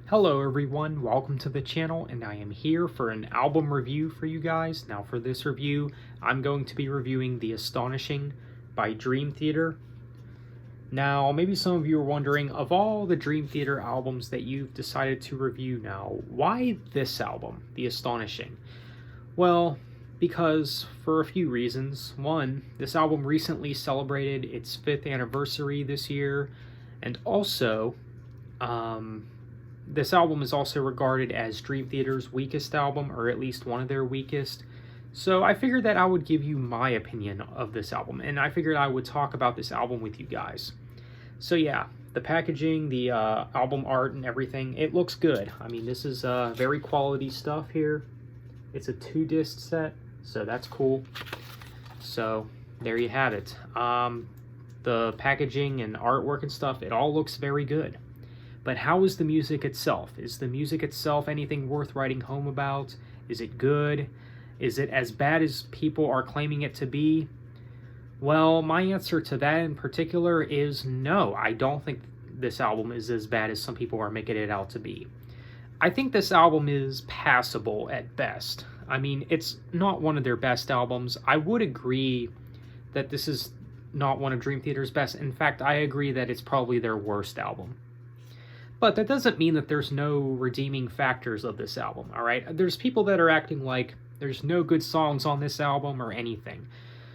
Hello everyone, welcome to the channel, and I am here for an album review for you guys. Now for this review, I'm going to be reviewing The Astonishing by Dream Theater. Now, maybe some of you are wondering, of all the Dream Theater albums that you've decided to review now, why this album, The Astonishing? Well, because for a few reasons. One, this album recently celebrated its 5th anniversary this year, and also, this album is also regarded as Dream Theater's weakest album, or at least one of their weakest. So I figured that I would give you my opinion of this album, and I figured I would talk about this album with you guys. So yeah, the packaging, the album art, and everything, it looks good. I mean, this is very quality stuff here. It's a 2-disc set, so that's cool. So there you have it. The packaging and artwork and stuff, it all looks very good. But how is the music itself? Is the music itself anything worth writing home about? Is it good? Is it as bad as people are claiming it to be? Well, my answer to that in particular is no. I don't think this album is as bad as some people are making it out to be. I think this album is passable at best. I mean, it's not one of their best albums. I would agree that this is not one of Dream Theater's best. In fact, I agree that it's probably their worst album. But that doesn't mean that there's no redeeming factors of this album, all right? There's people that are acting like there's no good songs on this album or anything.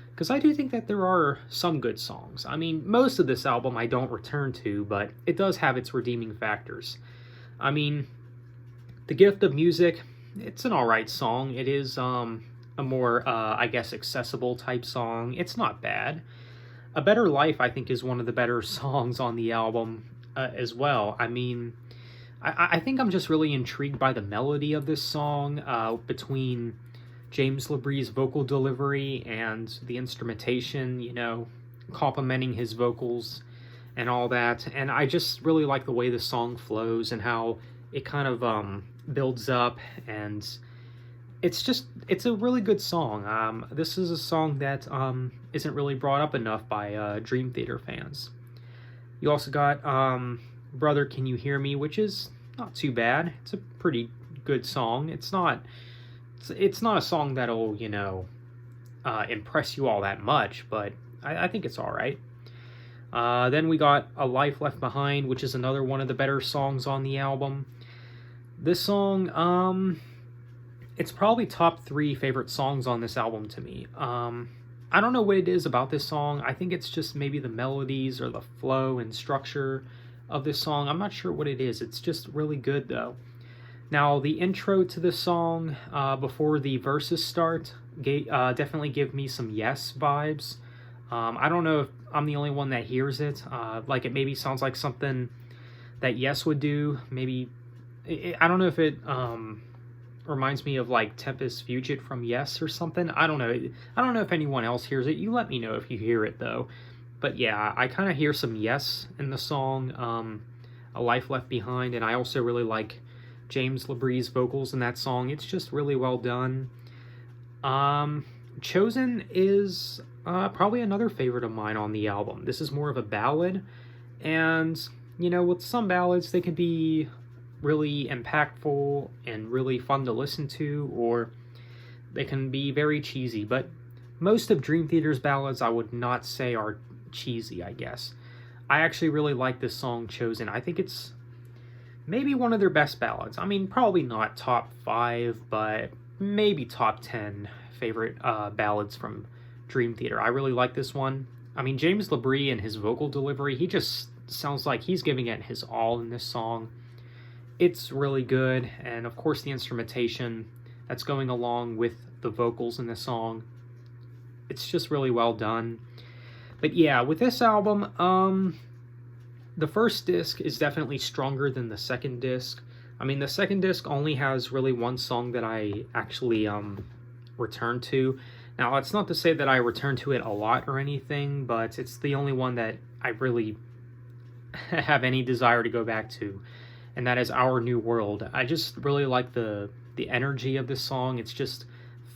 Because I do think that there are some good songs. I mean, most of this album I don't return to, but it does have its redeeming factors. I mean, The Gift of Music, it's an alright song. It is a more, I guess, accessible type song. It's not bad. A Better Life, I think, is one of the better songs on the album. As well. I mean, I think I'm just really intrigued by the melody of this song, between James LeBrie's vocal delivery and the instrumentation, you know, complementing his vocals and all that. And I just really like the way the song flows and how it kind of builds up, and it's a really good song. This is a song that isn't really brought up enough by Dream Theater fans. You also got Brother, Can You Hear Me, which is not too bad. It's a pretty good song. It's not a song that'll, you know, impress you all that much, but I think it's all right. Then we got A Life Left Behind, which is another one of the better songs on the album. This song, it's probably top 3 favorite songs on this album to me. I don't know what it is about this song. I think it's just maybe the melodies or the flow and structure of this song. I'm not sure what it is. It's just really good, though. Now, the intro to this song, before the verses start, definitely give me some Yes vibes. I don't know if I'm the only one that hears it. Like, it maybe sounds like something that Yes would do. Maybe, I don't know if it reminds me of like Tempest Fugit from Yes or something. I don't know if anyone else hears it. You let me know if you hear it though. But yeah, I kind of hear some Yes in the song, A Life Left Behind, and I also really like James LeBrie's vocals in that song. It's just really well done. Chosen is probably another favorite of mine on the album. This is more of a ballad, and you know, with some ballads they can be really impactful and really fun to listen to, or they can be very cheesy, but most of Dream Theater's ballads I would not say are cheesy, I guess. I actually really like this song, Chosen. I think it's maybe one of their best ballads. I mean, probably not top 5, but maybe top 10 favorite ballads from Dream Theater. I really like this one. I mean, James LeBrie and his vocal delivery, he just sounds like he's giving it his all in this song. It's really good, and of course the instrumentation that's going along with the vocals in the song, it's just really well done. But yeah, with this album, the first disc is definitely stronger than the second disc. I mean, the second disc only has really one song that I actually return to. Now, it's not to say that I return to it a lot or anything, but it's the only one that I really have any desire to go back to, and that is Our New World. I just really like the energy of this song. It's just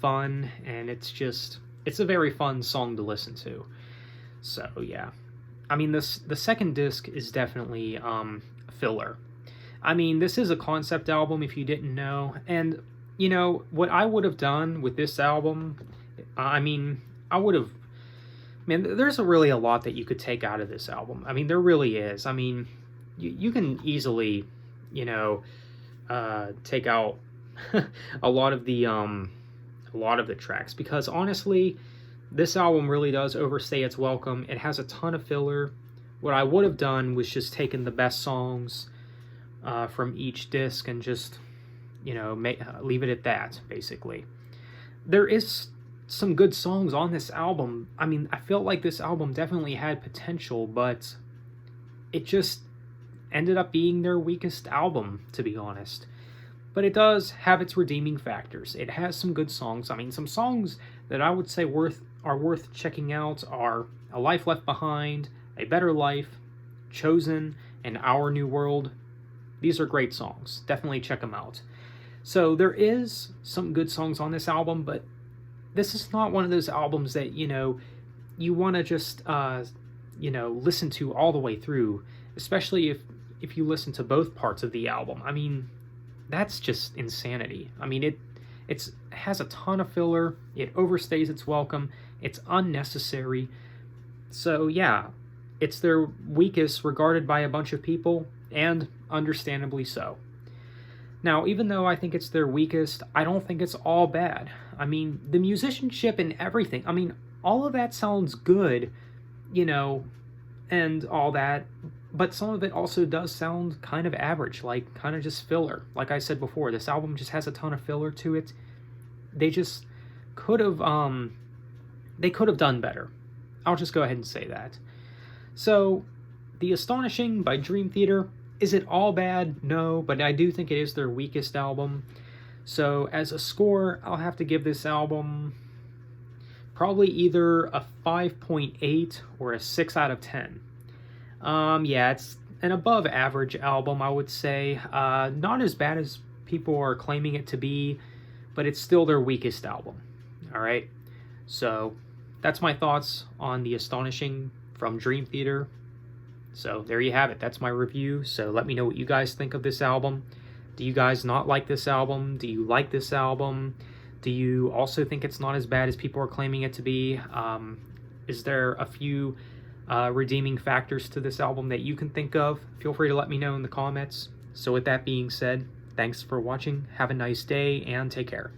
fun, and it's a very fun song to listen to. So yeah, I mean, the second disc is definitely filler. I mean, this is a concept album if you didn't know. And, you know, what I would have done with this album, I mean, I would have. Man, there's really a lot that you could take out of this album. I mean, there really is. I mean, you can easily, you know, take out a lot of the tracks, because honestly, this album really does overstay its welcome. It has a ton of filler. What I would have done was just taken the best songs from each disc and just, you know, leave it at that, basically. There is some good songs on this album. I mean, I felt like this album definitely had potential, but it just ended up being their weakest album, to be honest. But it does have its redeeming factors. It has some good songs. I mean, some songs that I would say are worth checking out are A Life Left Behind, A Better Life, Chosen, and Our New World. These are great songs. Definitely check them out. So there is some good songs on this album, but this is not one of those albums that, you know, you want to just, you know, listen to all the way through, especially if you listen to both parts of the album. I mean, that's just insanity. I mean, it has a ton of filler. It overstays its welcome. It's unnecessary. So yeah, it's their weakest regarded by a bunch of people, and understandably so. Now, even though I think it's their weakest, I don't think it's all bad. I mean, the musicianship and everything, I mean, all of that sounds good, you know, and all that, but some of it also does sound kind of average, like kind of just filler. Like I said before, this album just has a ton of filler to it. They just could have done better. I'll just go ahead and say that. So, The Astonishing by Dream Theater, is it all bad? No, but I do think it is their weakest album. So as a score, I'll have to give this album probably either a 5.8 or a 6 out of 10. Yeah, it's an above average album, I would say. Not as bad as people are claiming it to be, but it's still their weakest album. All right, so that's my thoughts on The Astonishing from Dream Theater. So there you have it. That's my review. So let me know what you guys think of this album. Do you guys not like this album? Do you like this album? Do you also think it's not as bad as people are claiming it to be? Is there a few redeeming factors to this album that you can think of? Feel free to let me know in the comments. So with that being said, thanks for watching. Have a nice day and take care.